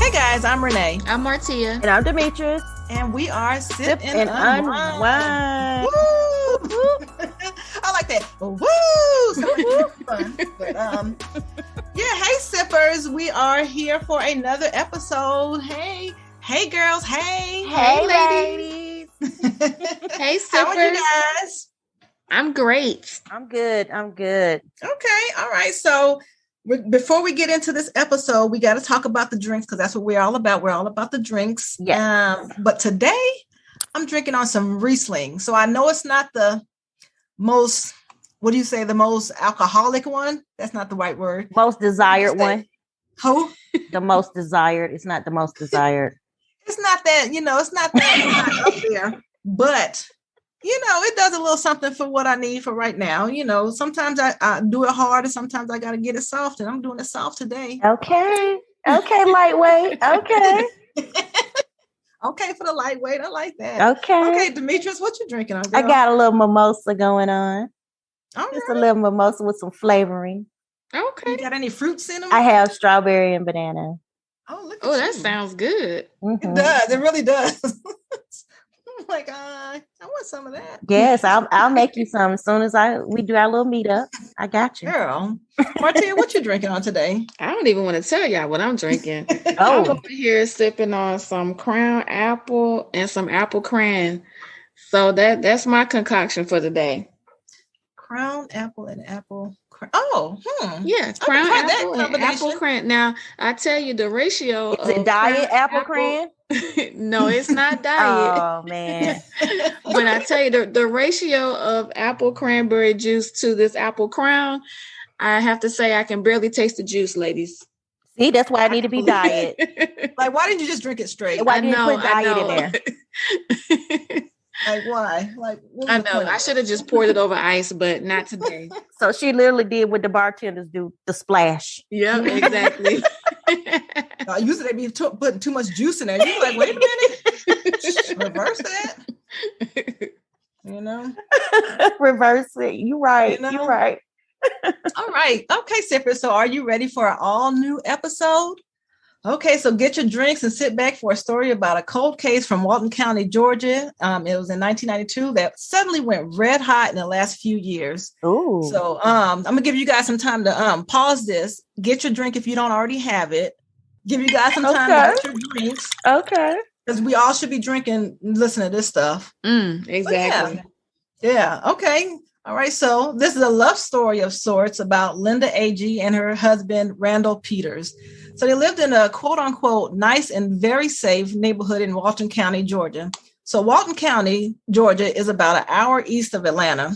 Hey guys, I'm Renee. I'm Martia. And I'm Demetrius. And we are Sip and Unwine. Woo! I like that. Woo! So fun. But, yeah, hey sippers. We are here for another episode. Hey girls. Hey ladies. Hey sippers. How are you guys? I'm great. I'm good. Okay. All right. So before we get into this episode, we got to talk about the drinks because that's what we're all about. We're all about the drinks. Yeah. But today I'm drinking on some Riesling. So I know it's not the most, what do you say, the most alcoholic one? That's not the right word. Most desired one. Who? The most desired. It's not the most desired. It's not that, it's not that up there. But, it does a little something for what I need for right now. Sometimes I do it hard and sometimes I got to get it soft. And I'm doing it soft today. Okay, lightweight. Okay. Okay, for the lightweight. I like that. Okay, Demetrius, what you drinking on, girl? I got a little mimosa going on. All Just right. a little mimosa with some flavoring. Okay. You got any fruits in them? I have strawberry and banana. Oh, look at Oh, you. that sounds good. It does. It really does. I'm like, I want some of that. Yes, I'll make you some as soon as we do our little meetup. I got you. Girl. Martia, what you drinking on today? I don't even want to tell y'all what I'm drinking. Oh. I'm over here sipping on some Crown Apple and some apple cran. So that's my concoction for the day. Crown Apple and apple cran. Oh, Yeah, Crown tried that Apple and combination. apple cran. Now, I tell you the ratio Is it diet apple cran? No, it's not diet. Oh, man. But I tell you, the ratio of apple cranberry juice to this apple crown, I have to say I can barely taste the juice, ladies. See, that's why I need to be diet. Like, why didn't you just drink it straight? Why didn't you put diet in there? Like, why? Like, what was I the know. point? I should have just poured it over ice, but not today. So she literally did what the bartenders do, the splash. Yep, exactly. Usually they be putting too much juice in there. You're like, wait a minute. Reverse that. Reverse it. You're right. You're right. All right. Okay, sippers. So are you ready for an all new episode? Okay, so get your drinks and sit back for a story about a cold case from Walton County, Georgia. It was in 1992 that suddenly went red hot in the last few years. Ooh. So I'm going to give you guys some time to pause this, get your drink if you don't already have it, give you guys some time to get your drinks. Okay. Because we all should be drinking and listening to this stuff. Exactly. Yeah. Okay. All right. So this is a love story of sorts about Linda Agee and her husband, Randall Peters. So they lived in a quote unquote nice and very safe neighborhood in Walton County, Georgia. So Walton County, Georgia is about an hour east of Atlanta,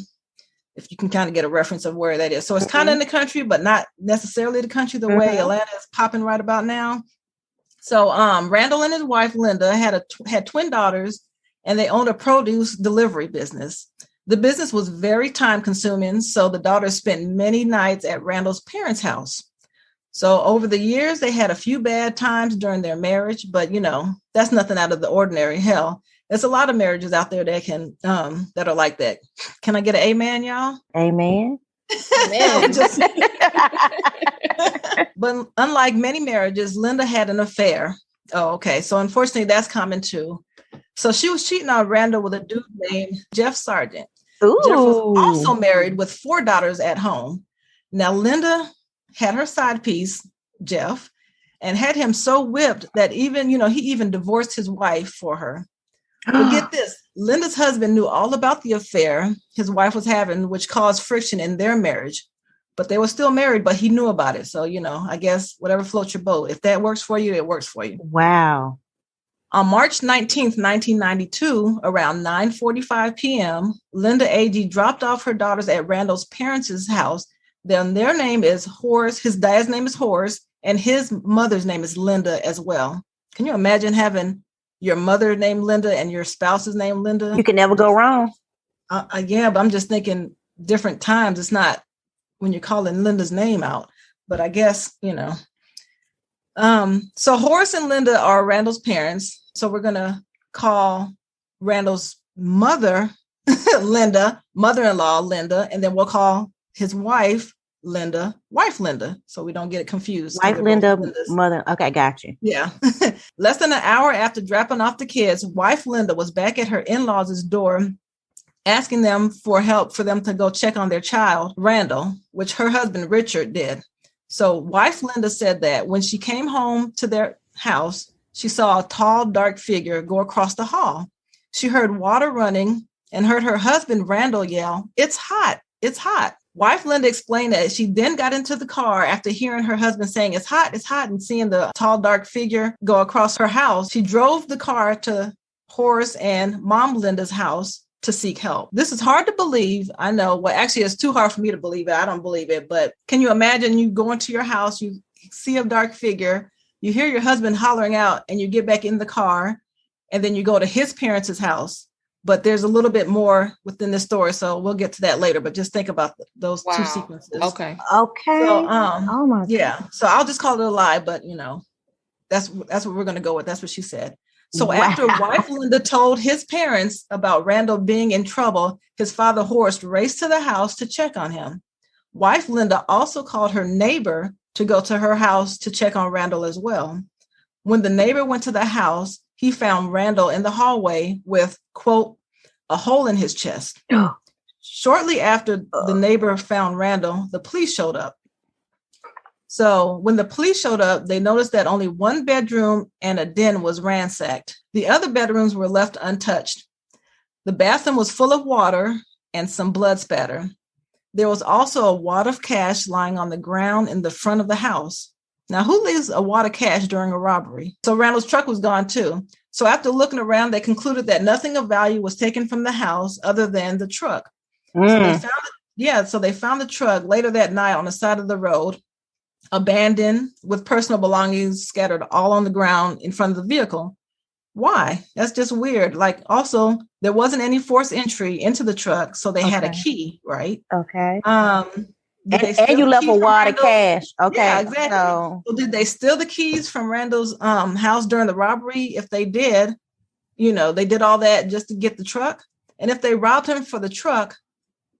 if you can kind of get a reference of where that is. So it's kind of in the country, but not necessarily the country the way Atlanta is popping right about now. So Randall and his wife, Linda, had twin daughters, and they owned a produce delivery business. The business was very time consuming, so the daughters spent many nights at Randall's parents' house. So over the years, they had a few bad times during their marriage, but that's nothing out of the ordinary. Hell, there's a lot of marriages out there that can that are like that. Can I get an amen, y'all? Amen. But unlike many marriages, Linda had an affair. Oh, okay. So unfortunately, that's common too. So she was cheating on Randall with a dude named Jeff Sargent. Ooh. Jeff was also married with 4 daughters at home. Now, Linda had her side piece, Jeff, and had him so whipped that he even divorced his wife for her. But get this, Linda's husband knew all about the affair his wife was having, which caused friction in their marriage. But they were still married, but he knew about it. So, I guess whatever floats your boat. If that works for you, it works for you. Wow. On March 19th, 1992, around 9:45 p.m., Linda Agee dropped off her daughters at Randall's parents' house. Then their name is Horace. His dad's name is Horace, and his mother's name is Linda as well. Can you imagine having your mother named Linda and your spouse's name Linda? You can never go wrong. Yeah, but I'm just thinking different times. It's not when you're calling Linda's name out, but I guess, So Horace and Linda are Randall's parents. So we're going to call Randall's mother, Linda, mother-in-law, Linda, and then we'll call his wife, Linda, wife Linda, so we don't get it confused. Wife Linda, mother. Okay, got you. Yeah. Less than an hour after dropping off the kids, wife Linda was back at her in-laws' door asking them for help for them to go check on their child, Randall, which her husband, Richard, did. So wife Linda said that when she came home to their house, she saw a tall, dark figure go across the hall. She heard water running and heard her husband, Randall, yell, "It's hot, it's hot." Wife Linda explained that she then got into the car after hearing her husband saying, it's hot, and seeing the tall, dark figure go across her house. She drove the car to Horace and Mom Linda's house to seek help. This is hard to believe. I know. Well, actually, it's too hard for me to believe it. I don't believe it. But can you imagine you go into your house, you see a dark figure, you hear your husband hollering out, and you get back in the car, and then you go to his parents' house. But there's a little bit more within the story, so we'll get to that later. But just think about those two sequences. Okay. So, Oh my God. yeah. So I'll just call it a lie, but that's what we're going to go with. That's what she said. So after wife Linda told his parents about Randall being in trouble, his father Horace raced to the house to check on him. Wife Linda also called her neighbor to go to her house to check on Randall as well. When the neighbor went to the house, he found Randall in the hallway with, quote, a hole in his chest. Shortly after the neighbor found Randall, the police showed up. So when the police showed up, they noticed that only one bedroom and a den was ransacked. The other bedrooms were left untouched. The bathroom was full of water and some blood spatter. There was also a wad of cash lying on the ground in the front of the house. Now, who leaves a wad of cash during a robbery? So Randall's truck was gone too. So after looking around, they concluded that nothing of value was taken from the house other than the truck. So they found the truck later that night on the side of the road, abandoned with personal belongings scattered all on the ground in front of the vehicle. Why? That's just weird. Like, also, there wasn't any forced entry into the truck, so they had a key, right? Okay. And you left a wad of cash. Okay. Yeah, exactly. So did they steal the keys from Randall's house during the robbery? If they did, they did all that just to get the truck. And if they robbed him for the truck,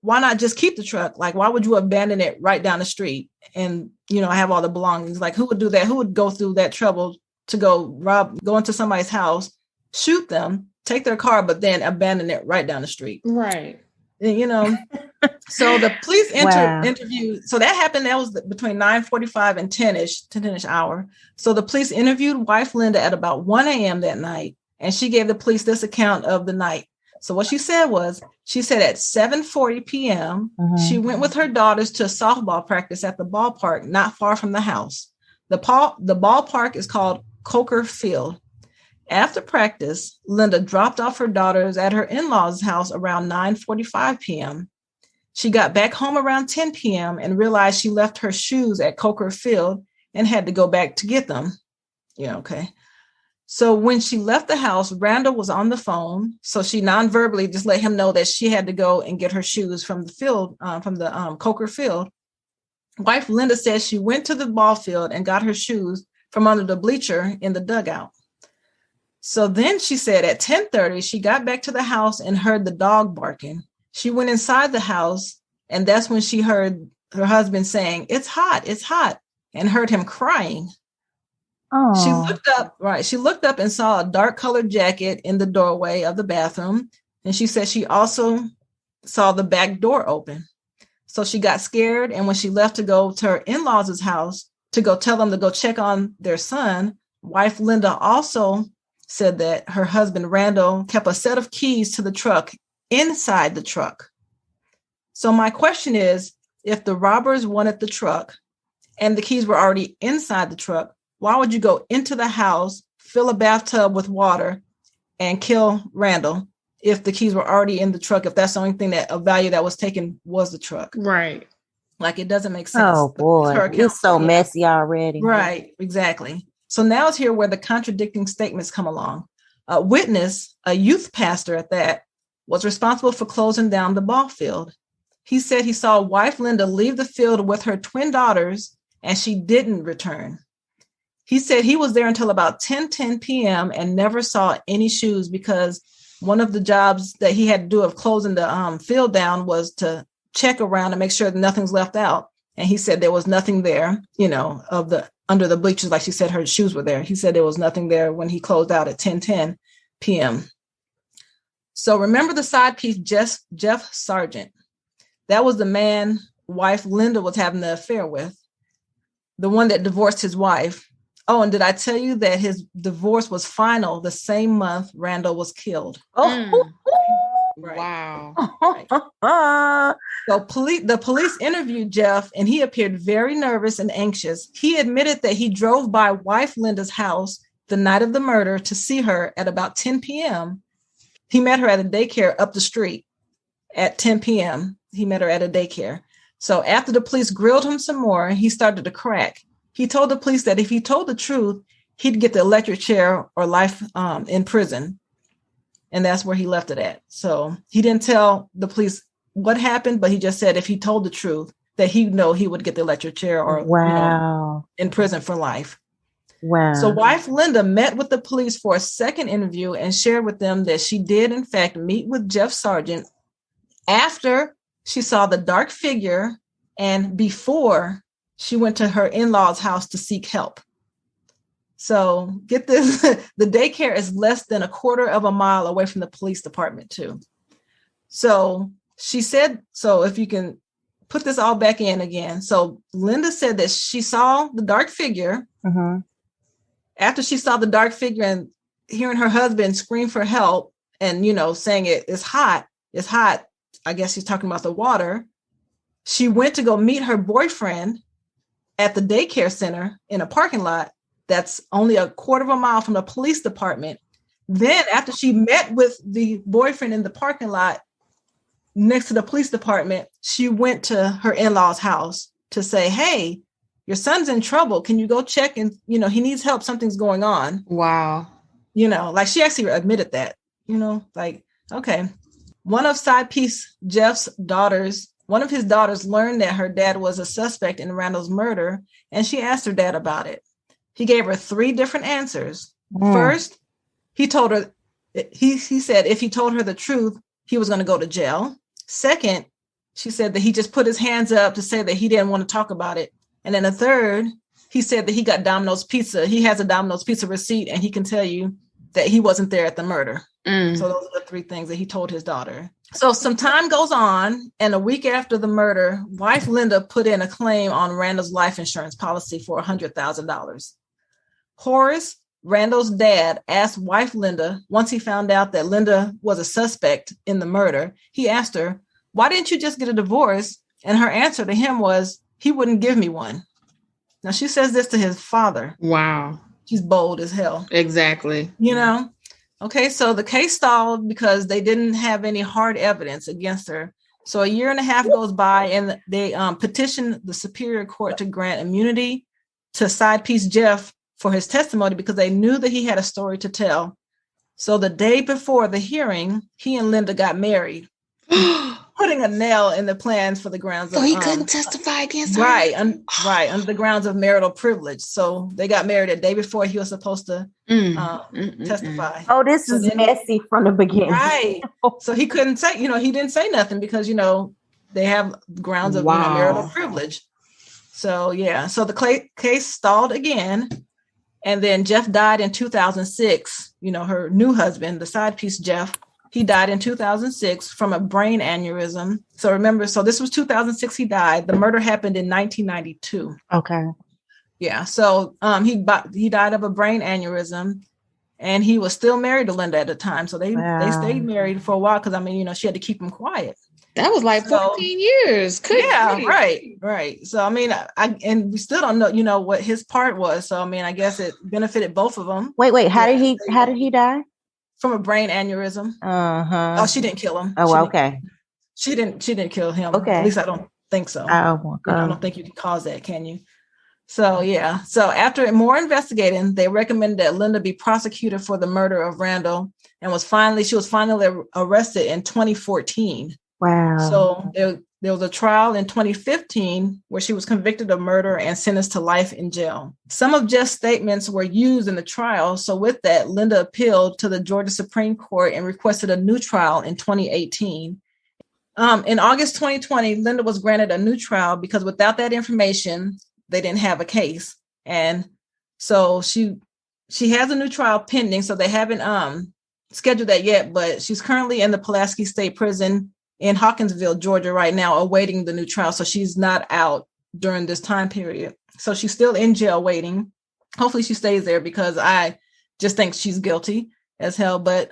why not just keep the truck? Like, why would you abandon it right down the street and, have all the belongings? Like, who would do that? Who would go through that trouble to go into somebody's house, shoot them, take their car, but then abandon it right down the street? Right. And, so the police interviewed. So that happened. That was between 9:45 and 10-ish hour. So the police interviewed wife Linda at about 1 a.m. that night. And she gave the police this account of the night. So what she said at 7:40 p.m., she went with her daughters to a softball practice at the ballpark not far from the house. The ballpark is called Coker Field. After practice, Linda dropped off her daughters at her in-laws' house around 9:45 p.m. She got back home around 10 p.m. and realized she left her shoes at Coker Field and had to go back to get them. Yeah, okay. So when she left the house, Randall was on the phone. So she non-verbally just let him know that she had to go and get her shoes from the field, from the Coker Field. Wife Linda says she went to the ball field and got her shoes from under the bleacher in the dugout. So then she said at 10:30, she got back to the house and heard the dog barking. She went inside the house, and that's when she heard her husband saying, it's hot, and heard him crying. Oh. She looked up and saw a dark colored jacket in the doorway of the bathroom. And she said she also saw the back door open. So she got scared. And when she left to go to her in-laws' house to go tell them to go check on their son, wife Linda also said that her husband, Randall, kept a set of keys to the truck inside the truck. So my question is, if the robbers wanted the truck and the keys were already inside the truck, why would you go into the house, fill a bathtub with water, and kill Randall if the keys were already in the truck, if that's the only thing of value that was taken was the truck? Right. Like, it doesn't make sense. Oh, boy. It's so messy already. Right. Exactly. So now it's here where the contradicting statements come along. A witness, a youth pastor at that, was responsible for closing down the ball field. He said he saw wife Linda leave the field with her twin daughters, and she didn't return. He said he was there until about 10:10 p.m. and never saw any shoes, because one of the jobs that he had to do of closing the field down was to check around and make sure that nothing's left out. And he said there was nothing there, under the bleachers, like she said, her shoes were there. He said there was nothing there when he closed out at 10:10 p.m. So remember the side piece, Jeff Sargent. That was the man wife Linda was having the affair with, the one that divorced his wife. Oh, and did I tell you that his divorce was final the same month Randall was killed? Oh, Right. Wow. Right. So the police interviewed Jeff, and he appeared very nervous and anxious. He admitted that he drove by wife Linda's house the night of the murder to see her at about 10 p.m. He met her at a daycare up the street at 10 p.m. He met her at a daycare. So after the police grilled him some more, he started to crack. He told the police that if he told the truth, he'd get the electric chair or life in prison. And that's where he left it at. So he didn't tell the police what happened, but he just said if he told the truth, that he'd know he would get the electric chair or in prison for life. Wow. So wife Linda met with the police for a second interview and shared with them that she did, in fact, meet with Jeff Sargent after she saw the dark figure and before she went to her in-laws' house to seek help. So get this, the daycare is less than a quarter of a mile away from the police department too. So she said, so if you can put this all back in again. So Linda said that she saw the dark figure. Mm-hmm. After she saw the dark figure and hearing her husband scream for help and, saying it's hot. I guess she's talking about the water. She went to go meet her boyfriend at the daycare center in a parking lot that's only a quarter of a mile from the police department. Then after she met with the boyfriend in the parking lot next to the police department, she went to her in-laws' house to say, hey, your son's in trouble. Can you go check? And, he needs help. Something's going on. Wow. Like she actually admitted that, okay. One of side piece Jeff's daughters, one of his daughters learned that her dad was a suspect in Randall's murder, and she asked her dad about it. He gave her 3 different answers. First, he told her, he said if he told her the truth, he was going to go to jail. Second, she said that he just put his hands up to say that he didn't want to talk about it. And then a third, he said that he got Domino's Pizza. He has a Domino's Pizza receipt, and he can tell you that he wasn't there at the murder. So those are the 3 things that he told his daughter. So some time goes on, and a week after the murder, wife Linda put in a claim on Randall's life insurance policy for $100,000. Horace, Randall's dad, asked wife Linda, once he found out that Linda was a suspect in the murder, he asked her, why didn't you just get a divorce? And her answer to him was, he wouldn't give me one. Now, she says this to his father. Wow. She's bold as hell. Exactly. Okay, so the case stalled because they didn't have any hard evidence against her. So a year and a half goes by, and they petitioned the Superior Court to grant immunity to side piece Jeff for his testimony because they knew that he had a story to tell. So the day before the hearing, he and Linda got married, putting a nail in the plans for the grounds of... So he couldn't testify against her? Right, under the grounds of marital privilege. So they got married a day before he was supposed to testify. Oh, this is messy from the beginning. Right. So he couldn't say, he didn't say nothing because, they have grounds of marital privilege. So, yeah. So the case stalled again. And then Jeff died in 2006. Her new husband, the side piece Jeff, he died in 2006 from a brain aneurysm. So remember, this was 2006 he died. The murder happened in 1992. Okay. Yeah. So he died of a brain aneurysm, and he was still married to Linda at the time. So they stayed married for a while because, she had to keep him quiet. That was like 14 years. Right. So, and we still don't know, what his part was. So, I guess it benefited both of them. Wait, how did he die? From a brain aneurysm. Oh, she didn't kill him. Oh, okay. She didn't kill him. Okay. At least I don't think so. Oh, I don't think you can cause that, can you? So, yeah. So after more investigating, they recommended that Linda be prosecuted for the murder of Randall, and she was finally arrested in 2014. Wow. So there was a trial in 2015 where she was convicted of murder and sentenced to life in jail. Some of Jeff's statements were used in the trial. So with that, Linda appealed to the Georgia Supreme Court and requested a new trial in 2018. In August 2020, Linda was granted a new trial because without that information, they didn't have a case. And so she has a new trial pending. So they haven't scheduled that yet, but she's currently in the Pulaski State Prison in Hawkinsville, Georgia right now, awaiting the new trial. So she's not out during this time period. So she's still in jail waiting. Hopefully she stays there because I just think she's guilty as hell. But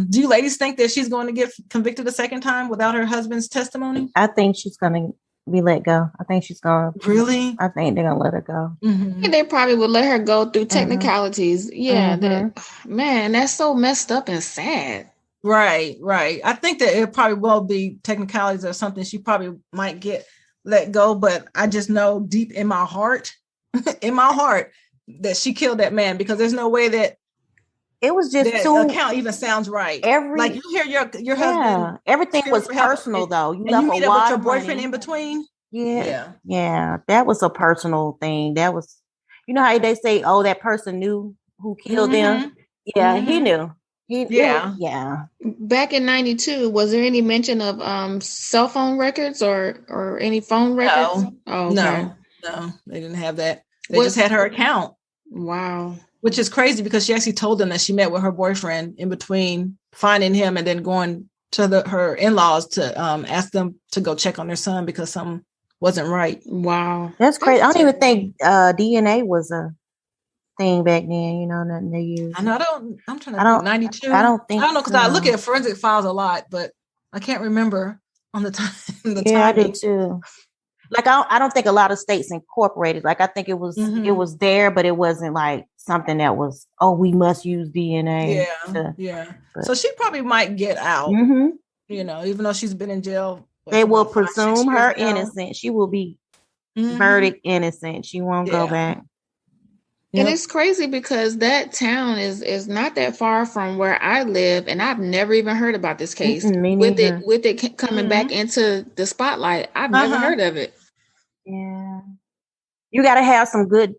do you ladies think that she's going to get convicted a second time without her husband's testimony? I think she's going to be let go. I think she's going to. Really? I think they're going to let her go. Mm-hmm. They probably would let her go through technicalities. Yeah. Man, that's so messed up and sad. Right. I think that it probably will be technicalities or something. She probably might get let go, but I just know deep in my heart, that she killed that man, because there's no way that it was just that account even sounds right. Like you hear your husband. Everything was personal though. You left meet up with your boyfriend in between. Yeah. That was a personal thing. That was, you know how they say, oh, that person knew who killed them. Yeah, he knew. Yeah. Back in 92, was there any mention of cell phone records or any phone records? No, they didn't have that. They just had her account. Wow. Which is crazy because she actually told them that she met with her boyfriend in between finding him and then going to her in-laws to ask them to go check on their son because something wasn't right. Wow. That's crazy. I don't even think DNA was a thing back then, you know, nothing they used. I'm trying to think 92. I don't know because I look at forensic files a lot, but I can't remember on the time. I do too. Like I don't think a lot of states incorporated. Like I think it was there, but it wasn't like something that was, oh, we must use DNA. But, so she probably might get out. You know, even though she's been in jail. They will presume her innocent. She will be verdict innocent. She won't go back. And it's crazy because that town is not that far from where I live, and I've never even heard about this case. With it coming back into the spotlight, I've never heard of it. Yeah, you got to have some good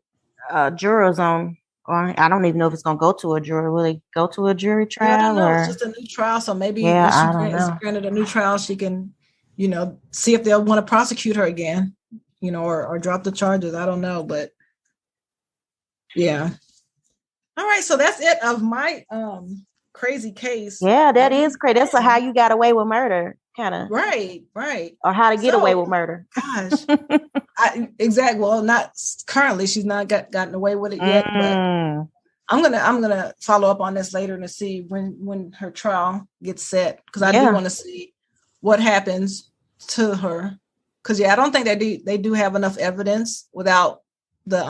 jurors on. Or I don't even know if it's going to go to a jury. Will it go to a jury trial? I don't know. It's just a new trial, so maybe if she granted a new trial, she can, you know, see if they'll want to prosecute her again, you know, or drop the charges. I don't know, but. Yeah. All right. So that's it of my crazy case. Yeah, that is crazy. That's how you got away with murder, kind of. Right. Or how to get away with murder. Gosh. Exactly. Well, not currently. She's not gotten away with it yet. But I'm gonna follow up on this later to see when her trial gets set, because I do want to see what happens to her. Because I don't think they do have enough evidence without the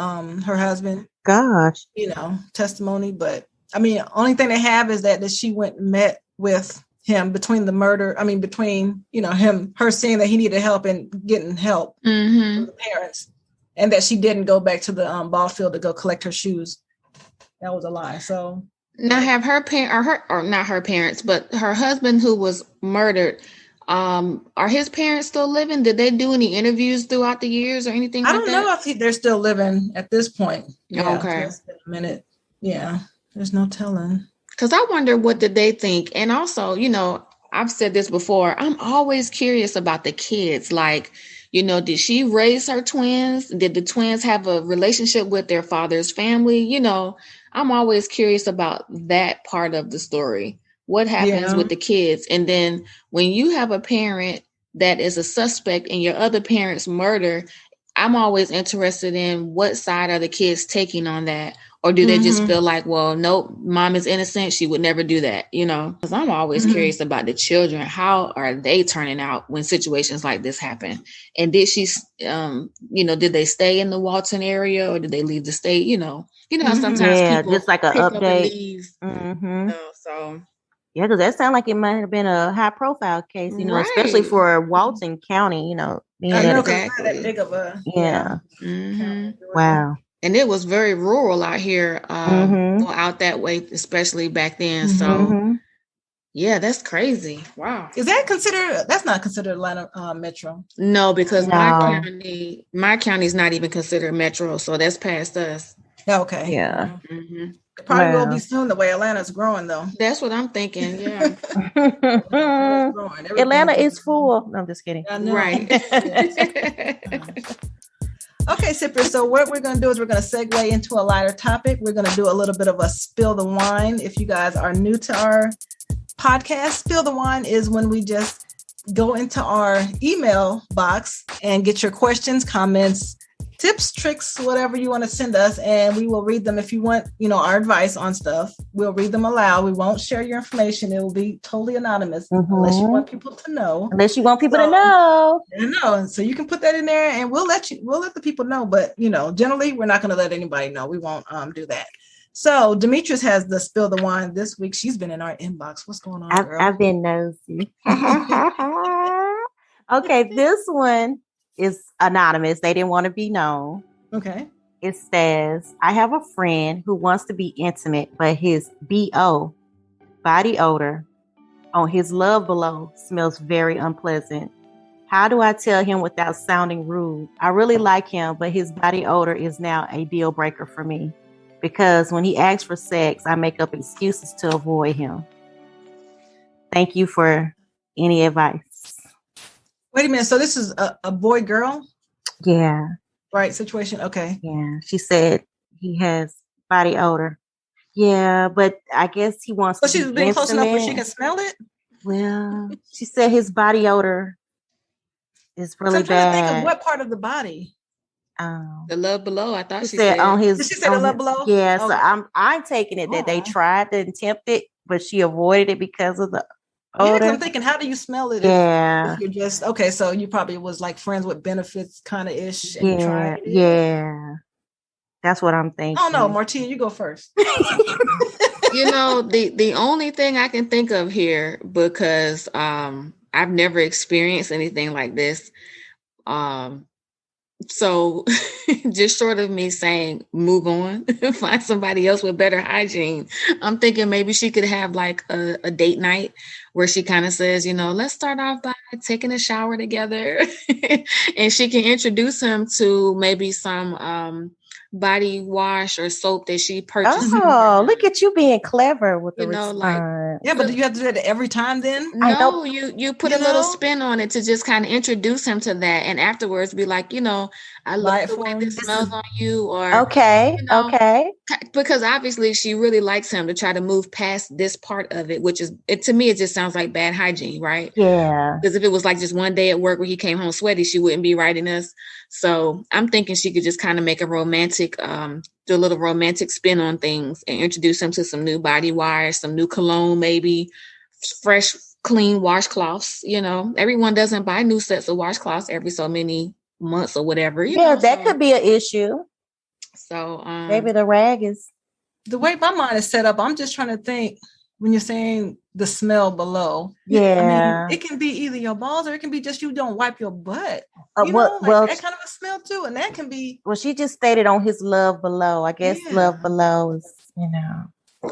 her husband. Gosh, you know, testimony. But I mean, only thing they have is that she went and met with him between the murder. I mean, between, you know, her saying that he needed help and getting help from the parents, and that she didn't go back to the ball field to go collect her shoes. That was a lie. So now have her not her parents, but her husband who was murdered. Are his parents still living? Did they do any interviews throughout the years or anything like that? I don't know if they're still living at this point. Yeah, okay. It's been a minute. Yeah. There's no telling. Because I wonder, what did they think? And also, you know, I've said this before, I'm always curious about the kids. Like, you know, did she raise her twins? Did the twins have a relationship with their father's family? You know, I'm always curious about that part of the story. What happens with the kids? And then when you have a parent that is a suspect in your other parent's murder, I'm always interested in what side are the kids taking on that? Or do they just feel like, well, nope, mom is innocent. She would never do that, you know? Because I'm always curious about the children. How are they turning out when situations like this happen? And did she, you know, did they stay in the Walton area or did they leave the state? You know, sometimes people just like an update. Leave, you know, so. Yeah, because that sounds like it might have been a high profile case, you know, especially for Walton County, you know. Being exactly. That big of a Wow. And it was very rural out here, out that way, especially back then. So, yeah, that's crazy. Wow. Is that considered? That's not considered Atlanta Metro. No, because my county is not even considered Metro. So that's past us. Okay. Yeah. Mm-hmm. It probably will be soon the way Atlanta's growing, though. That's what I'm thinking. Yeah. Atlanta is full. No, I'm just kidding. Right. Okay, sippers. So what we're going to do is we're going to segue into a lighter topic. We're going to do a little bit of a spill the wine. If you guys are new to our podcast, spill the wine is when we just go into our email box and get your questions, comments, tips, tricks, whatever you want to send us, and we will read them. If you want, our advice on stuff, we'll read them aloud. We won't share your information. It will be totally anonymous unless you want people to know. Unless you want people to know. No, so you can put that in there, and we'll let the people know. But generally, we're not going to let anybody know. We won't do that. So Demetrius has the spill the wine this week. She's been in our inbox. What's going on, girl? I've been nosy. Okay, this one is anonymous. They didn't want to be known. Okay. It says, I have a friend who wants to be intimate, but his BO, body odor, on his Love Below smells very unpleasant. How do I tell him without sounding rude? I really like him, but his body odor is now a deal breaker for me. Because when he asks for sex, I make up excuses to avoid him. Thank you for any advice. Wait a minute. So this is a boy girl? Yeah. Right situation? Okay. Yeah. She said he has body odor. Yeah, but I guess he wants to be she's been close enough where she can smell it? Well, she said his body odor is really bad. I'm trying to think of what part of the body. The Love Below. I thought she said on his. Did she say the Love Below? Yeah, so I'm taking it that they tried to attempt it, but she avoided it because of the odor. Yeah, I'm thinking, how do you smell it? Yeah, if you're just so you probably was like friends with benefits kind of ish. And yeah, yeah. That's what I'm thinking. Oh no, Martia, you go first. The only thing I can think of here, because I've never experienced anything like this. So just short of me saying, move on, find somebody else with better hygiene. I'm thinking maybe she could have like a date night where she kind of says, let's start off by taking a shower together. And she can introduce him to maybe some body wash or soap that she purchased. Oh, look at you being clever with the response. Yeah, but do you have to do it every time then? No, you put a little spin on it to just kind of introduce him to that, and afterwards be like, I love the way this smells on you, or okay. Because obviously she really likes him, to try to move past this part of it, which is to me it just sounds like bad hygiene, right? Yeah. Because if it was like just one day at work where he came home sweaty, she wouldn't be writing us. So I'm thinking she could just kind of make a romantic, do a little romantic spin on things and introduce him to some new body wash, some new cologne, maybe fresh, clean washcloths. Everyone doesn't buy new sets of washcloths every so many months or whatever. That could be an issue. So maybe the rag is the way my mind is set up. I'm just trying to think when you're saying the smell below. Yeah, it can be either your balls or it can be just you don't wipe your butt. That kind of a smell too, and that can be. Well, she just stated on his Love Below. I guess Love Below is,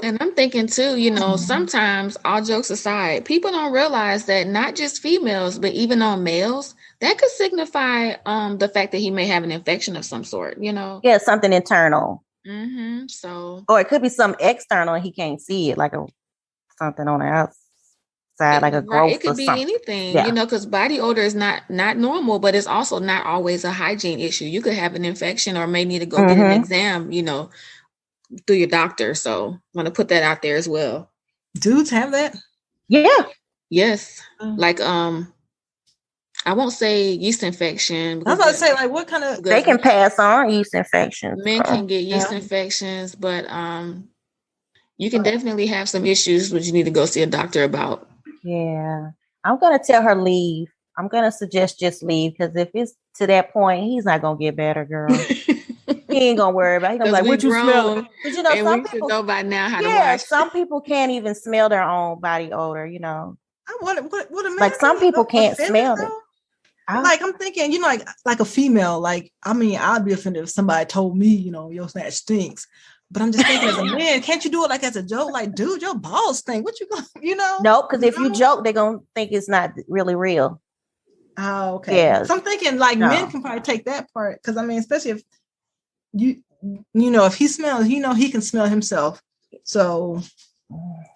And I'm thinking too, sometimes, all jokes aside, people don't realize that not just females, but even on males, that could signify the fact that he may have an infection of some sort, Yeah, something internal. Mm-hmm. So, or it could be some external and he can't see it, like something on the outside, like a growth. It could be anything, because body odor is not normal, but it's also not always a hygiene issue. You could have an infection or may need to go get an exam, through your doctor. So I want to put that out there as well. Dudes have that? Yeah. Yes. Like, I won't say yeast infection. I was about to say, like, what kind of... They can pass on yeast infections. Men can get yeast infections, but you can definitely have some issues which you need to go see a doctor about. Yeah. I'm going to tell her leave. I'm going to suggest just leave, because if it's to that point, he's not going to get better, girl. He ain't gonna worry about it. He's gonna be like, what you smell? But some people know by now how to wash. Some people can't even smell their own body odor, What a like some people can't smell it. I'm thinking, like a female, I'd be offended if somebody told me, your snatch stinks. But I'm just thinking, as a man, can't you do it like as a joke? Like, dude, your balls stink. What you gonna, No, because if you joke, they're gonna think it's not really real. Oh, okay. Yeah. So I'm thinking men can probably take that part, because especially if if he smells, he can smell himself. So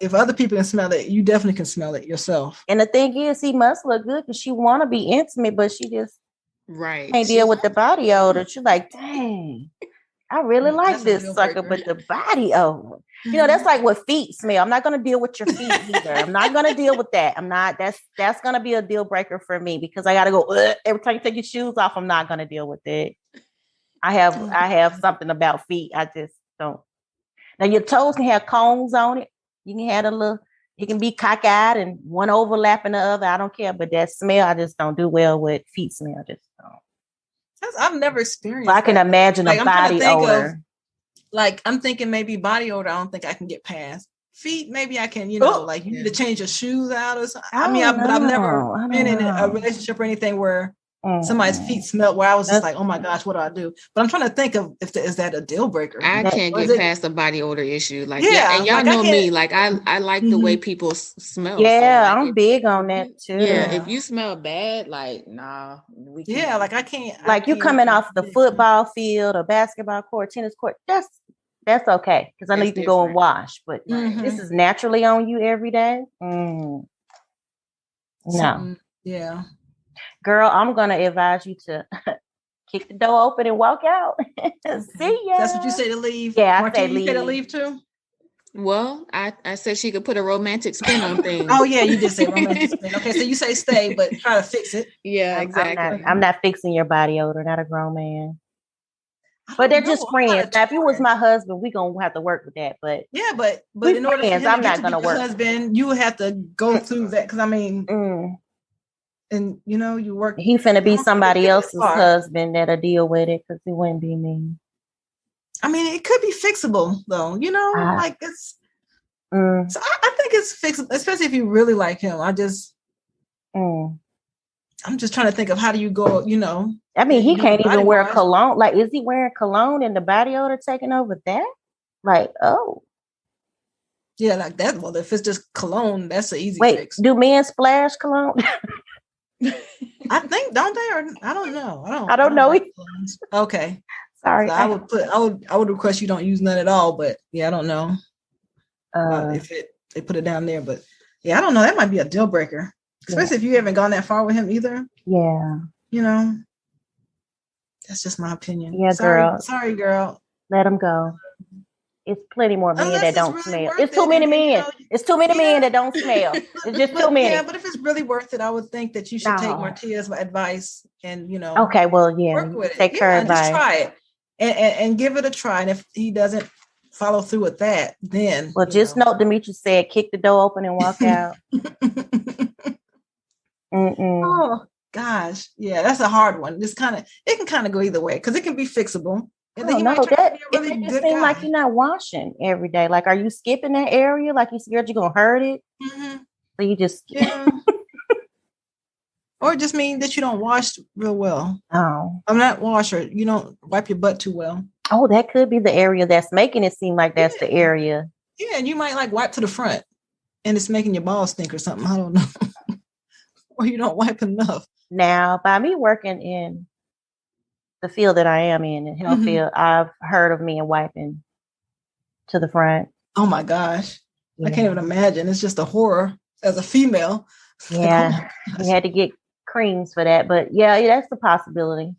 if other people can smell it, you definitely can smell it yourself. And the thing is, he must look good because she want to be intimate, but she just can't deal with the body odor. She's like, dang, I really like this sucker, but the body odor. That's like what feet smell. I'm not going to deal with your feet either. I'm not going to deal with that. I'm not. That's going to be a deal breaker for me because I got to go every time you take your shoes off. I'm not going to deal with it. I have something about feet. I just don't. Now your toes can have cones on it. You can have it can be cockeyed and one overlapping the other. I don't care, but that smell, I just don't do well with feet smell. I just don't. I've never experienced. I can imagine a body odor. I'm thinking maybe body odor. I don't think I can get past. Feet, maybe I can. You need to change your shoes out or something. But I've never been in a relationship or anything where somebody's feet smelled where I was just like, oh my gosh, what do I do? But I'm trying to think of is that a deal breaker? I can't get past the body odor issue. And y'all know me. I like the way people smell. Yeah, so I'm big on that too. Yeah, if you smell bad, nah. I can't. You coming off the football field or basketball court, tennis court. That's okay because I know you can go and wash. But this is naturally on you every day. No. Yeah. Girl, I'm going to advise you to kick the door open and walk out. See ya. That's what you say to leave? Yeah, Martina, you say to leave too? Well, I said she could put a romantic spin on things. Oh, yeah, you did say romantic spin. Okay, so you say stay, but try to fix it. Yeah, exactly. I'm not fixing your body odor, not a grown man. But they're just friends. Now, if you was my husband, we going to have to work with that. But yeah, but in order for him to get to be your husband, you would have to go through that. Because, and you work. He finna be somebody else's husband that'll deal with it because he wouldn't be me. It could be fixable though. It's. So I think it's fixable, especially if you really like him. I'm just trying to think of how do you go. He can't even wear cologne. Is he wearing cologne and the body odor taking over that? Yeah, like that. Well, if it's just cologne, that's an easy fix. Do men splash cologne? I think, don't they? Or I don't know. I don't know. Okay. Sorry. So I would request you don't use none at all, but yeah, I don't know. If they put it down there, but yeah, I don't know. That might be a deal breaker. Especially if you haven't gone that far with him either. Yeah. That's just my opinion. Yeah, girl. Sorry, girl. Let him go. It's plenty more men that don't smell. It's too many men. It's too many men that don't smell. It's just too many. Yeah, but if it's really worth it, I would think that you should take Martia's advice and Okay, well, yeah, work with it. Take her advice. Just try it and give it a try. And if he doesn't follow through with that, then just note Demetrius said, kick the door open and walk out. Oh gosh, yeah, that's a hard one. It can kind of go either way because it can be fixable. And then it just seems like you're not washing every day. Like, are you skipping that area? Like, you scared you're gonna hurt it? Mm-hmm. So you just or it just mean that you don't wash real well. Oh, I'm not washer. You don't wipe your butt too well. Oh, that could be the area that's making it seem like that's the area. Yeah, and you might wipe to the front, and it's making your balls stink or something. I don't know. Or you don't wipe enough. Now, by me working in the field that I am in health field, I've heard of men wiping to the front. Oh my gosh. Yeah. I can't even imagine. It's just a horror as a female. Yeah. You had to get creams for that. But yeah, that's a possibility.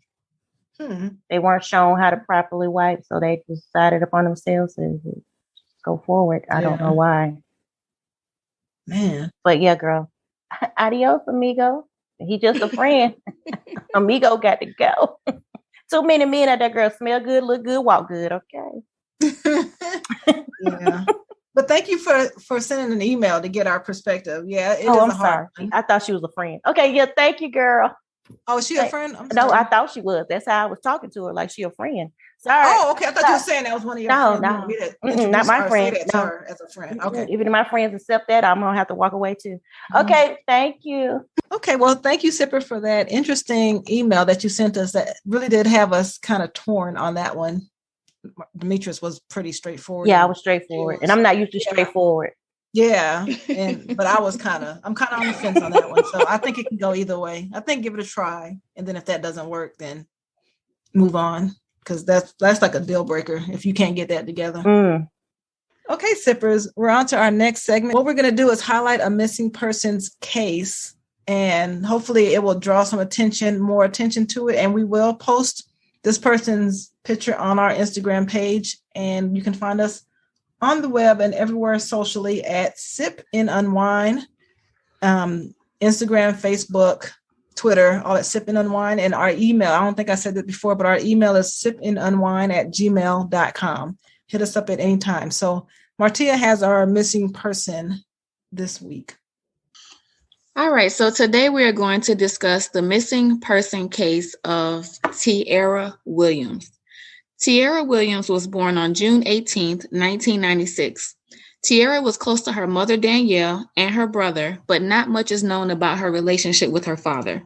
They weren't shown how to properly wipe, so they decided upon themselves to go forward. I don't know why. Man. But yeah, girl. Adios, amigo. He just a friend. Amigo got to go. Too many men at that girl smell good, look good, walk good. Okay. Yeah. But thank you for sending an email to get our perspective. Yeah. I'm sorry. I thought she was a friend. Okay. Yeah. Thank you, girl. Oh, is she a friend? No, I thought she was. That's how I was talking to her. Like she a friend. Sorry. Oh, okay. I thought you were saying that was one of your friends. No, not my friend. To her as a friend. Okay. Even if my friends accept that, I'm gonna have to walk away too. Okay. Thank you. Okay. Well, thank you, Sipper, for that interesting email that you sent us. That really did have us kind of torn on that one. Demetrius was pretty straightforward. Yeah, I was straightforward, and I'm not usually straightforward. Yeah, but I'm kind of on the fence on that one. So I think it can go either way. I think give it a try, and then if that doesn't work, then move on. because that's like a deal breaker if you can't get that together. Okay, sippers, we're on to our next segment. What we're going to do is highlight a missing persons case, and hopefully it will draw some more attention to it. And we will post this person's picture on our Instagram page, and you can find us on the web and everywhere socially at sipnunwine, Instagram, Facebook, Twitter, all at sipnunwine. And our email, I don't think I said that before, but our email is sipnunwine@gmail.com. Hit us up at any time. So Martia has our missing person this week. All right. So today we are going to discuss the missing person case of Tiara Williams. Tiara Williams was born on June 18th, 1996. Tiara was close to her mother, Danielle, and her brother, but not much is known about her relationship with her father.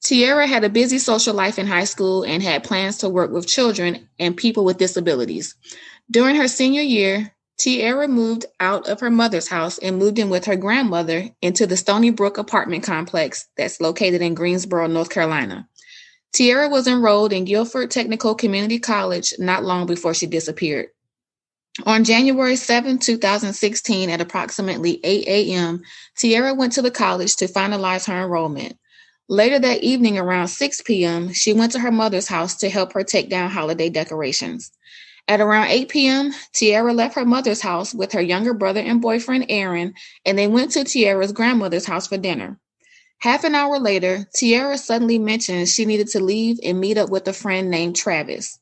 Tiara had a busy social life in high school and had plans to work with children and people with disabilities. During her senior year, Tiara moved out of her mother's house and moved in with her grandmother into the Stony Brook apartment complex that's located in Greensboro, North Carolina. Tiara was enrolled in Guilford Technical Community College not long before she disappeared. On January 7, 2016, at approximately 8 a.m., Tiara went to the college to finalize her enrollment. Later that evening, around 6 p.m., she went to her mother's house to help her take down holiday decorations. At around 8 p.m., Tiara left her mother's house with her younger brother and boyfriend, Aaron, and they went to Tiara's grandmother's house for dinner. Half an hour later, Tiara suddenly mentioned she needed to leave and meet up with a friend named Travis.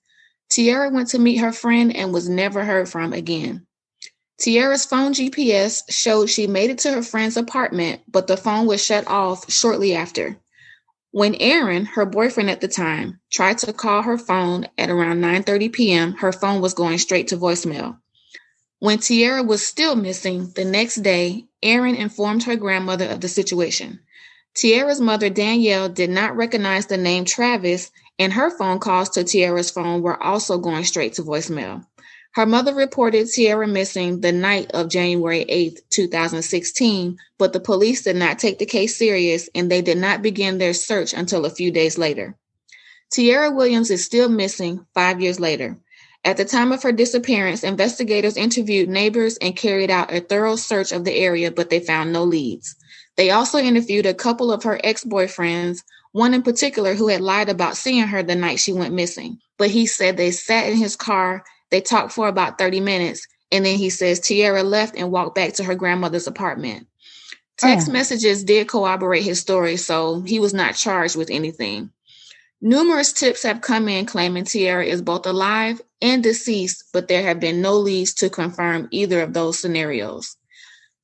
Tiara went to meet her friend and was never heard from again. Tiara's phone GPS showed she made it to her friend's apartment, but the phone was shut off shortly after. When Aaron, her boyfriend at the time, tried to call her phone at around 9:30 p.m., her phone was going straight to voicemail. When Tiara was still missing, the next day, Aaron informed her grandmother of the situation. Tiara's mother, Danielle, did not recognize the name Travis, and her phone calls to Tiara's phone were also going straight to voicemail. Her mother reported Tiara missing the night of January 8th, 2016, but the police did not take the case serious, and they did not begin their search until a few days later. Tiara Williams is still missing 5 years later. At the time of her disappearance, investigators interviewed neighbors and carried out a thorough search of the area, but they found no leads. They also interviewed a couple of her ex-boyfriends, one in particular who had lied about seeing her the night she went missing. But he said they sat in his car, they talked for about 30 minutes, and then he says Tiara left and walked back to her grandmother's apartment. Text messages did corroborate his story, so he was not charged with anything. Numerous tips have come in claiming Tiara is both alive and deceased, but there have been no leads to confirm either of those scenarios.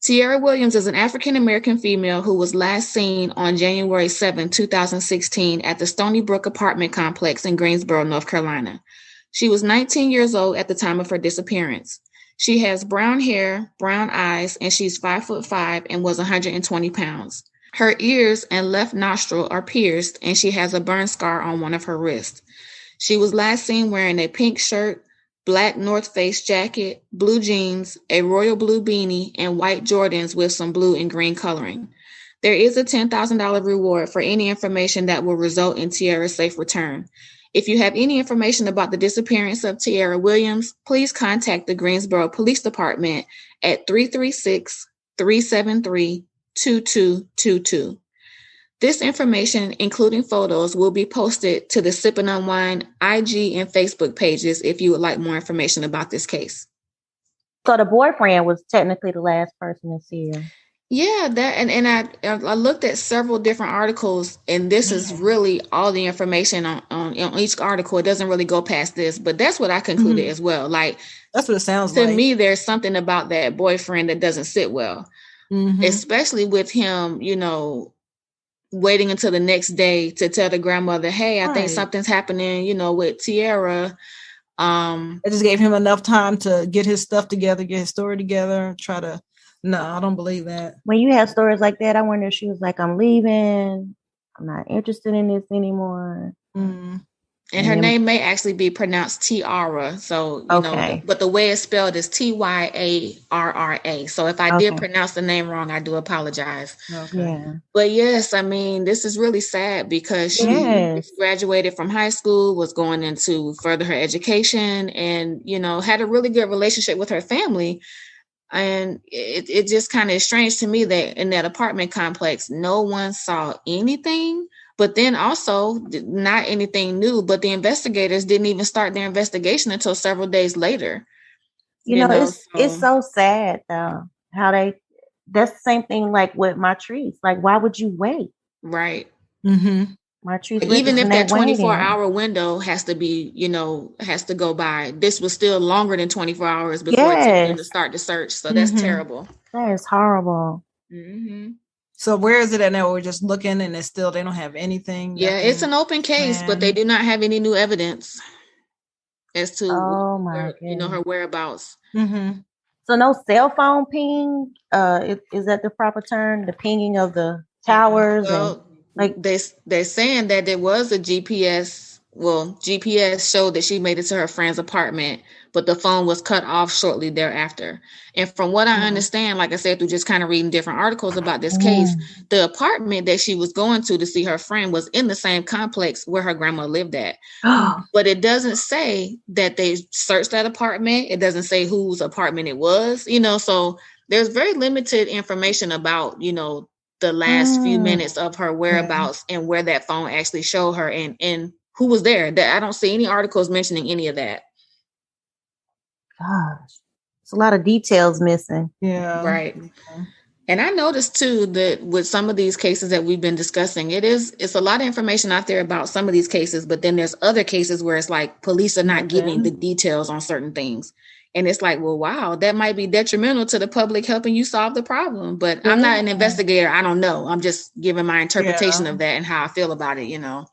Tiara Williams is an African-American female who was last seen on January 7, 2016 at the Stony Brook apartment complex in Greensboro, North Carolina. She was 19 years old at the time of her disappearance. She has brown hair, brown eyes, and she's 5'5" and was 120 pounds. Her ears and left nostril are pierced, and she has a burn scar on one of her wrists. She was last seen wearing a pink shirt, black North Face jacket, blue jeans, a royal blue beanie, and white Jordans with some blue and green coloring. There is a $10,000 reward for any information that will result in Tiara's safe return. If you have any information about the disappearance of Tiara Williams, please contact the Greensboro Police Department at 336-373-2222. This information, including photos, will be posted to the Sip and Unwine IG and Facebook pages if you would like more information about this case. So the boyfriend was technically the last person to see her. Yeah, that and I looked at several different articles, and this is really all the information on each article. It doesn't really go past this, but that's what I concluded as well. Like, that's what it sounds like. To me, there's something about that boyfriend that doesn't sit well, especially with him, waiting until the next day to tell the grandmother, hey, I think something's happening, with Tiara. It just gave him enough time to get his stuff together, get his story together, No, I don't believe that. When you have stories like that, I wonder if she was like, I'm leaving. I'm not interested in this anymore. And And her name may actually be pronounced Tiara. So, you know, but the way it's spelled is Tyarra. So if I did pronounce the name wrong, I do apologize. Yeah. But yes, I mean, this is really sad because she graduated from high school, was going into further her education, and, you know, had a really good relationship with her family. And it just kind of is strange to me that in that apartment complex, no one saw anything. But then also not anything new, but the investigators didn't even start their investigation until several days later. You know, it's so sad though, how that's the same thing like with Martrice. Like, why would you wait? Right. Mm-hmm. Martrice, even if that 24-hour window has to be, you know, has to go by, this was still longer than 24 hours before it took them to start the search. So that's terrible. That is horrible. Mm-hmm. So where is it at now? We're just looking and it's still, they don't have anything. Yeah, it's an open case, but they do not have any new evidence as to you know, her whereabouts. Mm-hmm. So no cell phone ping? Is that the proper term? The pinging of the towers? Well, like they're saying that there was a GPS. Well, GPS showed that she made it to her friend's apartment, but the phone was cut off shortly thereafter. And from what I understand, like I said, through just kind of reading different articles about this case, the apartment that she was going to see her friend was in the same complex where her grandma lived at. But it doesn't say that they searched that apartment. It doesn't say whose apartment it was, you know, so there's very limited information about, you know, the last few minutes of her whereabouts and where that phone actually showed her and who was there. That I don't see any articles mentioning any of that. Gosh, it's a lot of details missing. Yeah. Right. And I noticed too that with some of these cases that we've been discussing, it's a lot of information out there about some of these cases, but then there's other cases where it's like police are not giving the details on certain things. And it's like, well, wow, that might be detrimental to the public helping you solve the problem. But I'm not an investigator. I don't know. I'm just giving my interpretation of that and how I feel about it, you know.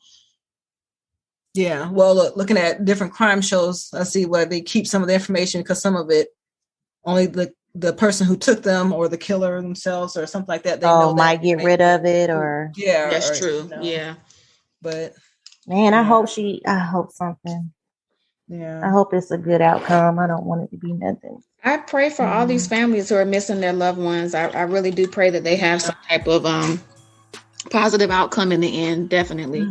Yeah. Well, looking at different crime shows, I see where they keep some of the information because some of it only the person who took them or the killer themselves or something like that. They know might get rid of it or. Yeah. That's true. You know. Yeah. But. Man, I hope something. Yeah. I hope it's a good outcome. I don't want it to be nothing. I pray for all these families who are missing their loved ones. I really do pray that they have some type of positive outcome in the end. Definitely.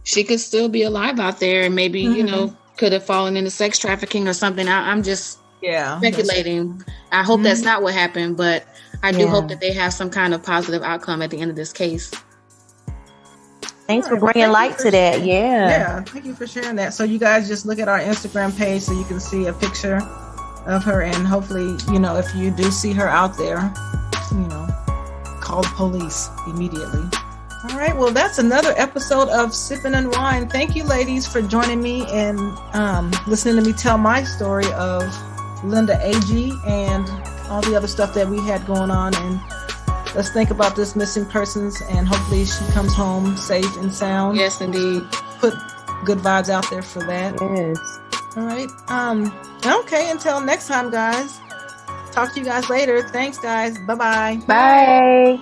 She could still be alive out there and maybe, you know, could have fallen into sex trafficking or something. I'm just speculating. I hope that's not what happened, but I do hope that they have some kind of positive outcome at the end of this case. Thanks for bringing light to that. Yeah. Thank you for sharing that. So you guys just look at our Instagram page so you can see a picture of her. And hopefully, you know, if you do see her out there, you know, call the police immediately. All right. Well, that's another episode of Sippin' and Wine. Thank you, ladies, for joining me and listening to me tell my story of Linda Agee and all the other stuff that we had going on. And let's think about this missing persons and hopefully she comes home safe and sound. Yes, indeed. Put good vibes out there for that. Yes. All right. Okay. Until next time, guys. Talk to you guys later. Thanks, guys. Bye-bye. Bye.